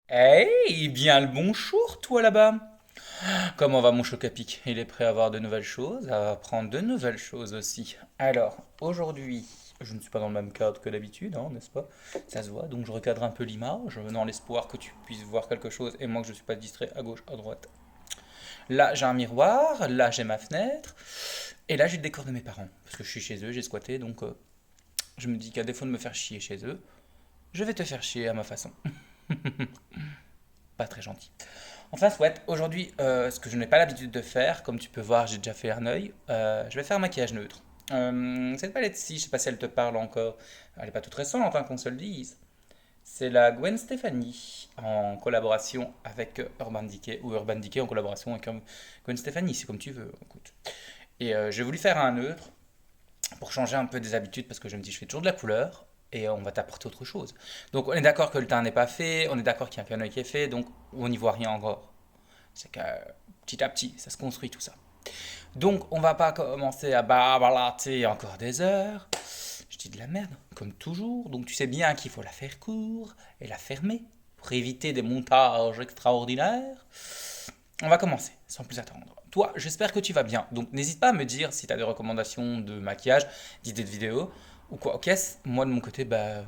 Hey, bien le bonjour, toi là-bas. Comment va mon choc à pic? Il est prêt à voir de nouvelles choses, à apprendre de nouvelles choses aussi. Alors, aujourd'hui, je ne suis pas dans le même cadre que d'habitude, hein, n'est-ce pas? Ça se voit, donc je recadre un peu l'image, dans l'espoir que tu puisses voir quelque chose et moi que je ne suis pas distrait à gauche, à droite. Là, j'ai un miroir, là, j'ai ma fenêtre, et là, j'ai le décor de mes parents. Parce que je suis chez eux, j'ai squatté, donc je me dis qu'à défaut de me faire chier chez eux, je vais te faire chier à ma façon. Pas très gentil. Enfin, soit, aujourd'hui, ce que je n'ai pas l'habitude de faire, comme tu peux voir, j'ai déjà fait un œil, je vais faire un maquillage neutre. Cette palette-ci, je sais pas si elle te parle encore, elle n'est pas toute récente, hein, qu'on se le dise. C'est la Gwen Stefani en collaboration avec Urban Decay, ou Urban Decay en collaboration avec Gwen Stefani, c'est comme tu veux. Écoute. Et j'ai voulu faire un neutre pour changer un peu des habitudes parce que je me dis, je fais toujours de la couleur et on va t'apporter autre chose. Donc on est d'accord que le teint n'est pas fait, on est d'accord qu'il y a qu'un œil qui est fait, donc on n'y voit rien encore. C'est que petit à petit, ça se construit tout ça. Donc, on va pas commencer à barbalater encore des heures. Je dis de la merde, comme toujours. Donc, tu sais bien qu'il faut la faire court et la fermer pour éviter des montages extraordinaires. On va commencer, sans plus attendre. Toi, j'espère que tu vas bien. Donc, n'hésite pas à me dire si tu as des recommandations de maquillage, d'idées de vidéos ou quoi. Ok, moi de mon côté, bah,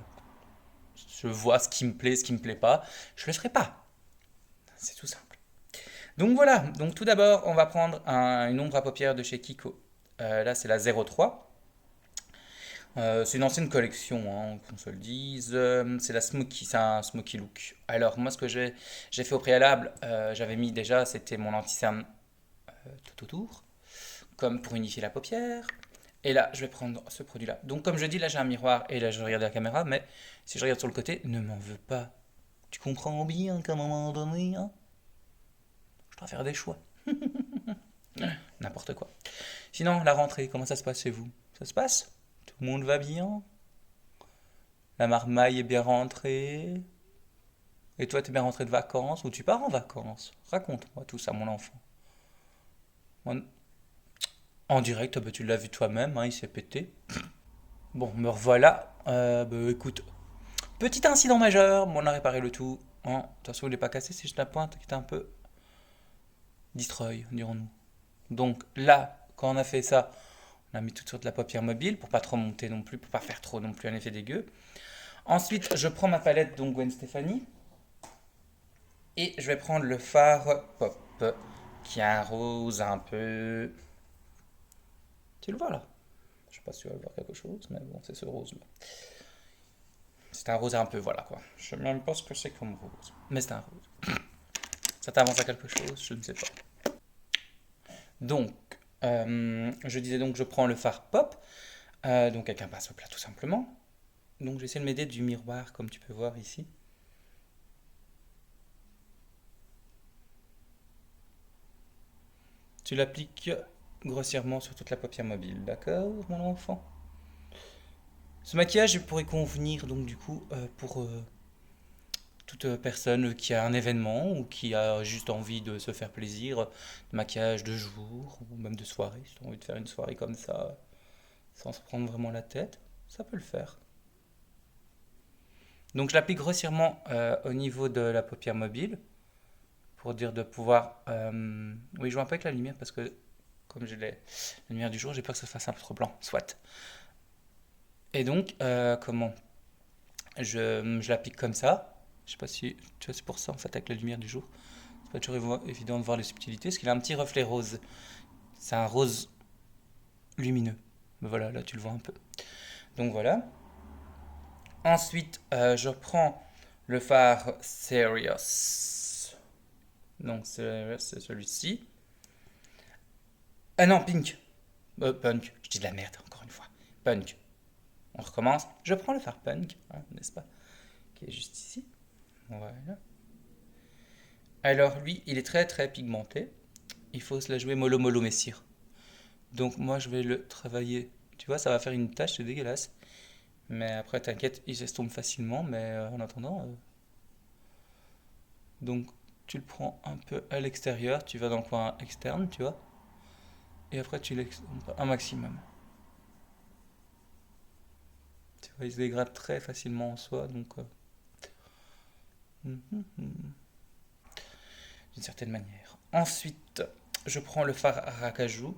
je vois ce qui me plaît, ce qui me plaît pas. Je le ferai pas. C'est tout simple. Donc voilà, donc tout d'abord, on va prendre une ombre à paupières de chez Kiko. Là, c'est la 03. C'est une ancienne collection, hein, qu'on se le dise. C'est la Smoky, c'est un Smoky Look. Alors, moi, ce que j'ai fait au préalable, j'avais mis déjà, c'était mon anti-cerne tout autour, comme pour unifier la paupière. Et là, je vais prendre ce produit-là. Donc, comme je dis, là, j'ai un miroir et là, je regarde la caméra, mais si je regarde sur le côté, ne m'en veux pas. Tu comprends bien qu'à un moment donné, hein, je dois faire des choix. N'importe quoi. Sinon, la rentrée, comment ça se passe chez vous? Ça se passe? Tout le monde va bien? La marmaille est bien rentrée? Et toi, t'es bien rentré de vacances ou tu pars en vacances? Raconte-moi tout ça, mon enfant. En direct, bah, tu l'as vu toi-même, hein, il s'est pété. Bon, me revoilà. Bah, écoute, petit incident majeur, bon, on a réparé le tout. Hein. De toute façon, il n'est pas cassé, c'est juste la pointe qui était un peu destroy, dirons-nous. Donc là, quand on a fait ça, on a mis tout sur de la paupière mobile pour pas trop monter non plus, pour pas faire trop non plus un effet dégueu. Ensuite, je prends ma palette, donc Gwen Stefani, et je vais prendre le fard pop, qui est un rose un peu. Tu le vois là? Je sais pas si tu vas voir quelque chose, mais bon, c'est ce rose-là. C'est un rose un peu, voilà quoi. Je sais même pas ce que c'est comme rose, mais c'est un rose. Ça t'avance à quelque chose? Je ne sais pas. Donc, je disais donc, je prends le fard pop, donc avec un pinceau plat tout simplement. Donc, j'essaie de m'aider du miroir, comme tu peux voir ici. Tu l'appliques grossièrement sur toute la paupière mobile, d'accord, mon enfant? Ce maquillage pourrait convenir donc du coup pour toute personne qui a un événement ou qui a juste envie de se faire plaisir, de maquillage de jour ou même de soirée. Si tu as envie de faire une soirée comme ça sans se prendre vraiment la tête, ça peut le faire. Donc je l'applique grossièrement au niveau de la paupière mobile pour dire de pouvoir... Oui, je joue un peu avec la lumière parce que comme j'ai la lumière du jour, j'ai peur que ça fasse un peu trop blanc. Soit. Et donc, comment je l'applique comme ça. Je sais pas si tu vois, c'est pour ça en fait avec la lumière du jour. C'est pas toujours évident de voir les subtilités parce qu'il a un petit reflet rose. C'est un rose lumineux. Mais voilà, là tu le vois un peu. Donc voilà. Ensuite, je prends le phare Serious. Donc Serious, c'est celui-ci. Ah non, Pink. Punk. Je dis de la merde encore une fois. Punk. On recommence. Je prends le phare Punk, hein, n'est-ce pas? Qui est juste ici. Voilà. Alors lui, il est très très pigmenté. Il faut se la jouer mollo mollo messire. Donc moi je vais le travailler. Tu vois, ça va faire une tache, c'est dégueulasse. Mais après, t'inquiète, il s'estompe facilement. Mais en attendant, donc tu le prends un peu à l'extérieur, tu vas dans le coin externe, tu vois. Et après, tu l'extompes un maximum. Tu vois, il se dégrade très facilement en soi. Donc D'une certaine manière. Ensuite, je prends le phare Arajaku.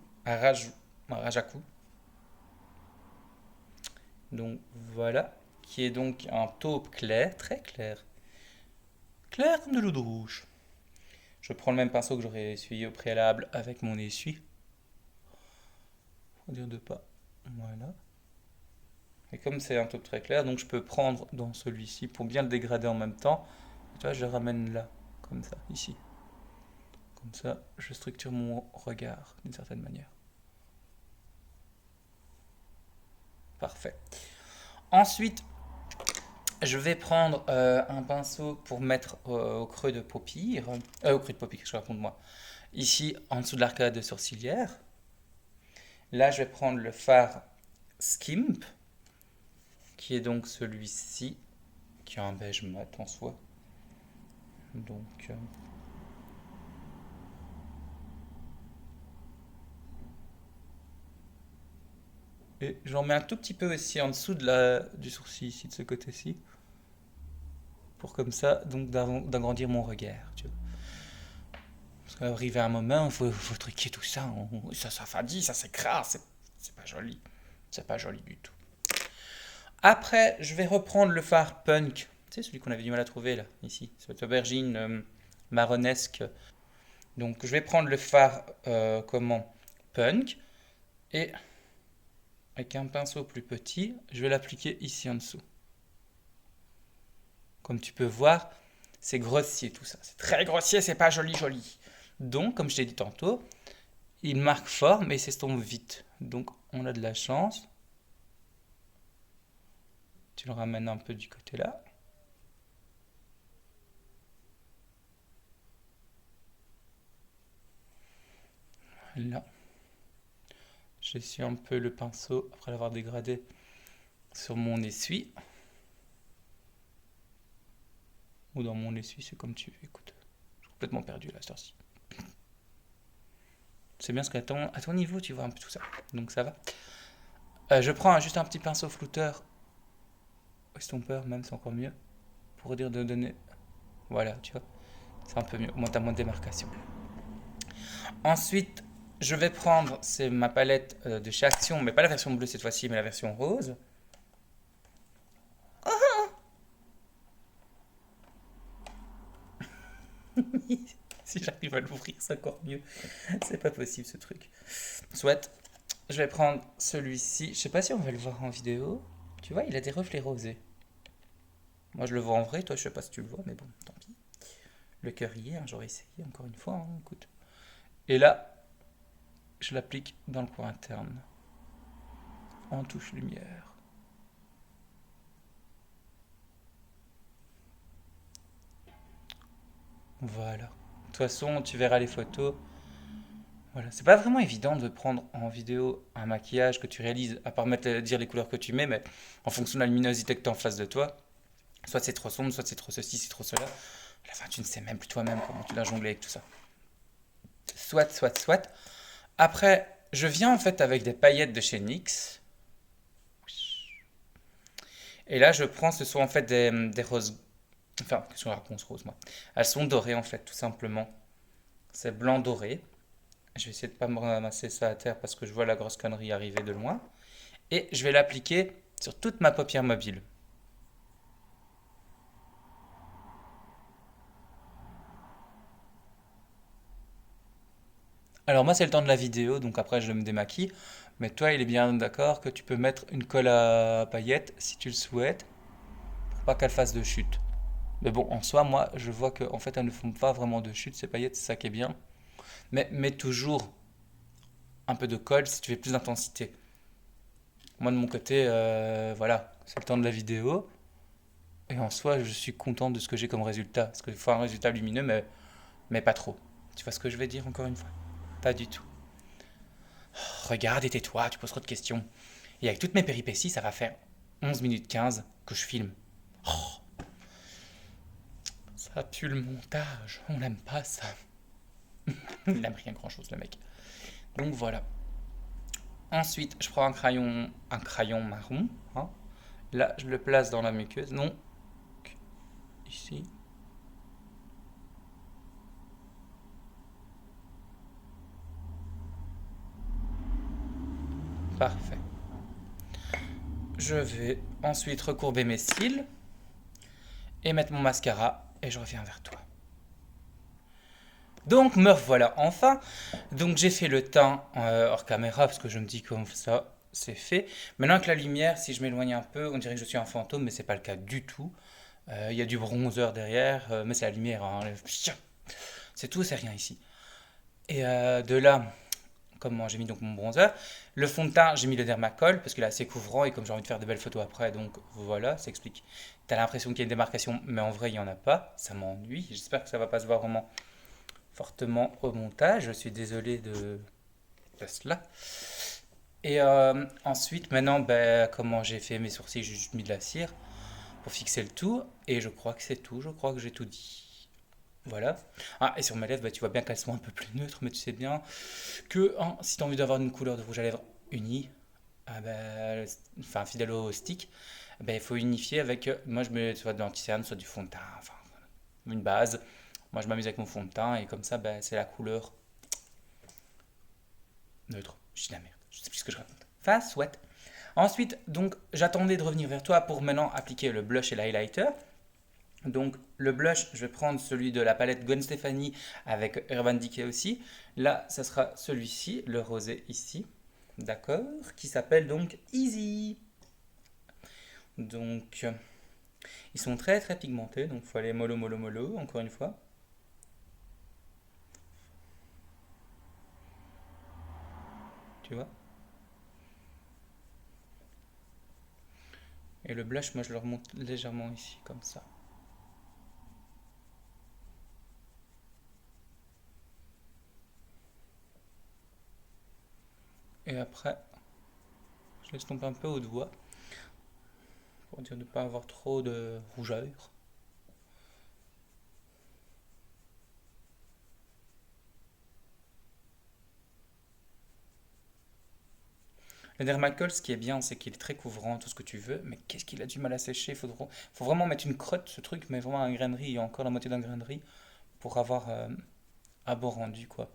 Donc voilà, qui est donc un taupe clair, très clair. Clair comme de l'eau de rouge. Je prends le même pinceau que j'aurais essuyé au préalable avec mon essuie. Faut dire de pas. Voilà. Et comme c'est un taupe très clair, donc je peux prendre dans celui-ci pour bien le dégrader en même temps. Tu vois, je le ramène là, comme ça, ici. Comme ça, je structure mon regard d'une certaine manière. Parfait. Ensuite, je vais prendre un pinceau pour mettre au creux de paupière. Au creux de paupière, je raconte moi. Ici, en dessous de l'arcade sourcilière. Là, je vais prendre le fard Skimp, qui est donc celui-ci, qui a un beige mat en soi. Donc, et j'en mets un tout petit peu aussi en dessous du sourcil, ici, de ce côté-ci. Pour comme ça, donc d'agrandir mon regard. Tu vois. Parce qu'arriver à un moment, il faut truquer tout ça. Ça s'affadit, ça s'écrase. C'est pas joli. C'est pas joli du tout. Après, je vais reprendre le fard Punk. Tu sais, celui qu'on avait du mal à trouver là, ici. Cette aubergine marronesque. Donc, je vais prendre le fard, Punk. Et avec un pinceau plus petit, je vais l'appliquer ici en dessous. Comme tu peux voir, c'est grossier tout ça. C'est très grossier, c'est pas joli joli. Donc, comme je t'ai dit tantôt, il marque fort mais il s'estompe vite. Donc, on a de la chance. Tu le ramènes un peu du côté là. Là. J'essuie un peu le pinceau après l'avoir dégradé sur mon essuie. Ou dans mon essuie, c'est comme tu veux. Écoute, je suis complètement perdu là, cette heure-ci. C'est bien parce qu'à ton niveau, tu vois un peu tout ça. Donc ça va. Je prends juste un petit pinceau flouteur. Estompeur, même, c'est encore mieux. Pour dire de donner. Voilà, tu vois. C'est un peu mieux. Au moins, t'as moins de démarcation. Ensuite, je vais prendre, c'est ma palette de chez Action, mais pas la version bleue cette fois-ci, mais la version rose. Si j'arrive à l'ouvrir, c'est encore mieux. C'est pas possible ce truc. Soit, je vais prendre celui-ci. Je sais pas si on va le voir en vidéo. Tu vois, il a des reflets rosés. Moi, je le vois en vrai. Toi, je sais pas si tu le vois, mais bon, tant pis. Le cœur y est, hein, j'aurais essayé encore une fois. Hein, écoute. Et là, je l'applique dans le coin interne. En touche lumière. Voilà. De toute façon, tu verras les photos. Voilà. C'est pas vraiment évident de prendre en vidéo un maquillage que tu réalises, à part dire les couleurs que tu mets, mais en fonction de la luminosité que tu as en face de toi. Soit c'est trop sombre, soit c'est trop ceci, c'est trop cela. À la fin, tu ne sais même plus toi-même comment tu dois jongler avec tout ça. Soit. Après, je viens en fait avec des paillettes de chez NYX. Et là, je prends, ce sont en fait des roses. Enfin, qu'est-ce qu'on raconte rose, moi? Elles sont dorées en fait, tout simplement. C'est blanc doré. Je vais essayer de ne pas me ramasser ça à terre parce que je vois la grosse connerie arriver de loin. Et je vais l'appliquer sur toute ma paupière mobile. Alors moi c'est le temps de la vidéo, donc après je me démaquille. Mais toi il est bien d'accord que tu peux mettre une colle à paillettes si tu le souhaites, pour pas qu'elle fasse de chute. Mais bon, en soi, moi je vois que en fait elles ne font pas vraiment de chute ces paillettes, c'est ça qui est bien. Mais mets toujours un peu de colle si tu veux plus d'intensité. Moi de mon côté, voilà, c'est le temps de la vidéo. Et en soi, je suis content de ce que j'ai comme résultat. Parce qu'il faut un résultat lumineux, mais pas trop. Tu vois ce que je vais dire encore une fois? Pas du tout. Regarde et tais-toi, tu poses trop de questions. Et avec toutes mes péripéties, ça va faire 11 minutes 15 que je filme. Ça pue le montage, on n'aime pas ça. Il n'aime rien grand-chose le mec. Donc voilà. Ensuite, je prends un crayon marron. Hein. Là, je le place dans la muqueuse. Non, ici. Parfait. Je vais ensuite recourber mes cils et mettre mon mascara et je reviens vers toi. Donc me revoilà enfin. Donc j'ai fait le teint hors caméra parce que je me dis comme ça c'est fait. Maintenant avec la lumière, si je m'éloigne un peu, on dirait que je suis un fantôme, mais c'est pas le cas du tout. Il y a du bronzer derrière, mais c'est la lumière, hein. C'est tout, c'est rien ici. Et de là, comment j'ai mis donc mon bronzer. Le fond de teint, j'ai mis le Dermacol parce qu'il est assez couvrant et comme j'ai envie de faire de belles photos après, donc voilà, ça explique. T'as l'impression qu'il y a une démarcation, mais en vrai, il n'y en a pas. Ça m'ennuie. J'espère que ça va pas se voir vraiment fortement au montage. Je suis désolé de cela. Et ensuite, maintenant, ben, comment j'ai fait mes sourcils, j'ai juste mis de la cire pour fixer le tout. Et je crois que c'est tout. Je crois que j'ai tout dit. Voilà. Ah, et sur mes lèvres, bah, tu vois bien qu'elles sont un peu plus neutres, mais tu sais bien que hein, si tu as envie d'avoir une couleur de rouge à lèvres unie, ah bah, enfin fidèle au stick, bah, il faut unifier avec. Moi, je mets soit de l'anticerne, soit du fond de teint, enfin une base. Moi, je m'amuse avec mon fond de teint et comme ça, bah, c'est la couleur neutre. Je dis de la merde, je sais plus ce que je raconte. Enfin, soit. Ensuite, donc, j'attendais de revenir vers toi pour maintenant appliquer le blush et l'highlighter. Donc le blush, je vais prendre celui de la palette Gwen Stefani avec Urban Decay aussi. Là, ça sera celui-ci, le rosé ici, d'accord, qui s'appelle donc Easy. Donc ils sont très très pigmentés, donc il faut aller mollo mollo mollo, encore une fois. Tu vois. Et le blush, moi je le remonte légèrement ici, comme ça. Et après, je laisse tomber un peu au doigt, pour dire de ne pas avoir trop de rougeur. Le Dermacol, ce qui est bien, c'est qu'il est très couvrant, tout ce que tu veux, mais qu'est-ce qu'il a du mal à sécher. Faut vraiment mettre une crotte, ce truc, mais vraiment un grainerie, et encore la moitié d'un grainerie, pour avoir un beau rendu, quoi.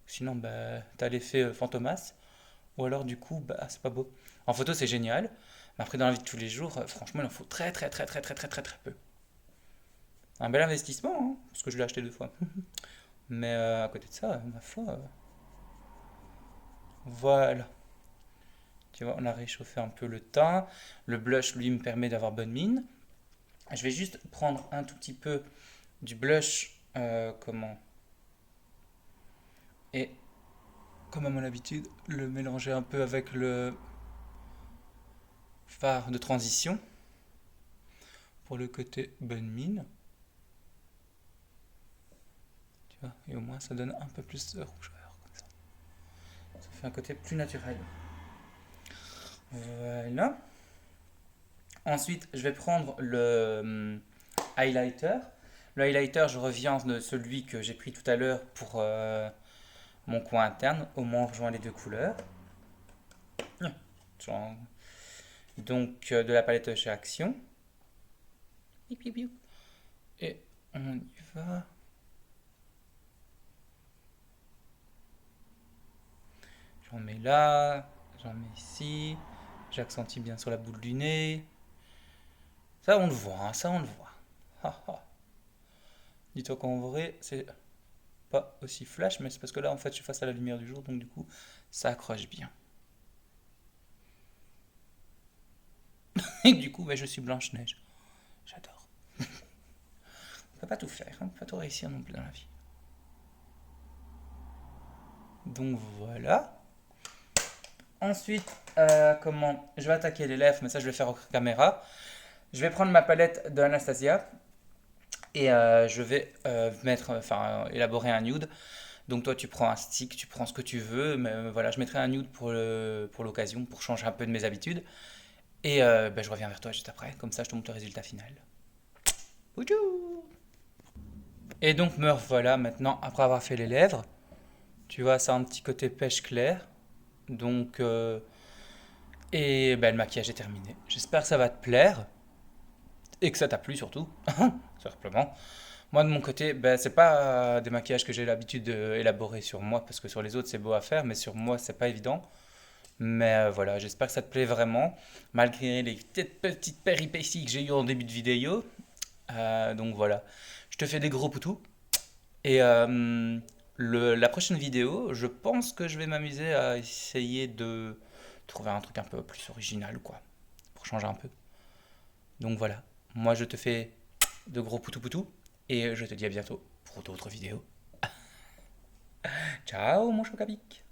Sinon, bah, t'as l'effet Fantomas, ou alors du coup, bah, c'est pas beau. En photo, c'est génial, mais après, dans la vie de tous les jours, franchement, il en faut très, très, très, très, très, très, très, très peu. Un bel investissement, hein, parce que je l'ai acheté 2 fois. Mais à côté de ça, ma foi, voilà. Tu vois, on a réchauffé un peu le teint. Le blush, lui, me permet d'avoir bonne mine. Je vais juste prendre un tout petit peu du blush, comment et comme à mon habitude, le mélanger un peu avec le fard de transition pour le côté bonne mine. Tu vois, et au moins ça donne un peu plus de rougeur comme ça. Ça fait un côté plus naturel. Voilà. Ensuite, je vais prendre le highlighter. Le highlighter, je reviens de celui que j'ai pris tout à l'heure pour mon coin interne. Au moins, on rejoint les deux couleurs. Donc, de la palette chez Action. Et on y va. J'en mets là, j'en mets ici. J'accentuie bien sur la boule du nez. Ça, on le voit, hein, ça, on le voit. Ha, ha. Dis-toi qu'en vrai, c'est pas aussi flash, mais c'est parce que là, en fait, je suis face à la lumière du jour, donc du coup, ça accroche bien. Et du coup, bah, je suis Blanche-Neige. J'adore. On peut pas tout faire, on peut pas tout réussir non plus dans la vie. Donc voilà. Ensuite, comment je vais attaquer les lèvres, mais ça je vais faire en caméra. Je vais prendre ma palette de Anastasia et je vais élaborer un nude. Donc toi tu prends un stick, tu prends ce que tu veux, mais voilà, je mettrai un nude pour l'occasion, pour changer un peu de mes habitudes. Et ben, je reviens vers toi juste après, comme ça je te montre le résultat final. Boutou. Et donc me voilà maintenant, après avoir fait les lèvres. Tu vois, ça a un petit côté pêche clair. Donc, et ben, le maquillage est terminé. J'espère que ça va te plaire et que ça t'a plu surtout, simplement. Moi de mon côté, ben, c'est pas des maquillages que j'ai l'habitude d'élaborer sur moi parce que sur les autres c'est beau à faire, mais sur moi c'est pas évident. Mais voilà, j'espère que ça te plaît vraiment, malgré les petites péripéties que j'ai eues en début de vidéo. Donc voilà, je te fais des gros poutous. Et la prochaine vidéo, je pense que je vais m'amuser à essayer de trouver un truc un peu plus original, quoi, pour changer un peu. Donc voilà, moi je te fais de gros poutous poutous et je te dis à bientôt pour d'autres vidéos. Ciao mon chocapic!